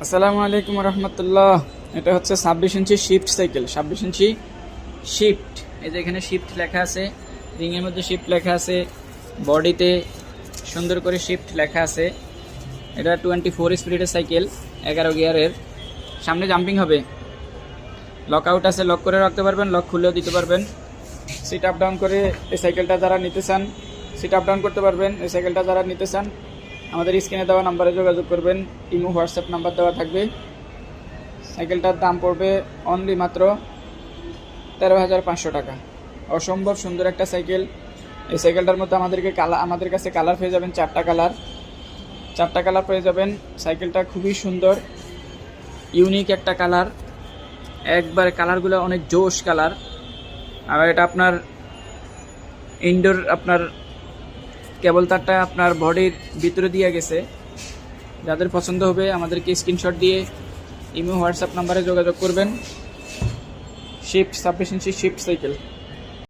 আসসালামু আলাইকুম রহমতুল্লাহ। এটা হচ্ছে 26 ইঞ্চি শিফট সাইকেল। 26 ইঞ্চি শিফট, এই যে এখানে শিফট লেখা আছে, রিংয়ের মধ্যে শিফট লেখা আছে, বডিতে সুন্দর করে শিফট লেখা আছে। এটা 24 স্পিডের সাইকেল, 11 গিয়ারের। সামনে জাম্পিং হবে, লক আউট আছে, লক করে রাখতে পারবেন, লক খুলেও দিতে পারবেন। সিট আপ ডাউন করে এই সাইকেলটা যারা নিতে চান সিট আপ ডাউন করতে পারবেন। এই সাইকেলটা যারা নিতে চান আমাদের স্ক্রিনে দেওয়া নাম্বারে যোগাযোগ করবেন, ইমো হোয়াটসঅ্যাপ নাম্বার দেওয়া থাকবে। সাইকেলটার দাম পড়বে অনলি মাত্র 13,500 টাকা। অসম্ভব সুন্দর একটা সাইকেল। এই সাইকেলটার মধ্যে আমাদের কাছে কালার পেয়ে যাবেন, চারটা কালার পেয়ে যাবেন। সাইকেলটা খুবই সুন্দর, ইউনিক একটা কালার, একবার কালারগুলো অনেক জোশ কালার। আর এটা আপনার ইনডোর, আপনার কেবল তারটা আপনার বডির ভিতরে দিয়ে গেছে। যাদের পছন্দ হবে আমাদেরকে স্ক্রিনশট দিয়ে ইমো হোয়াটসঅ্যাপ নাম্বারে যোগাযোগ করবেন। শিফট 26 ইঞ্চি শিফট সাইকেল।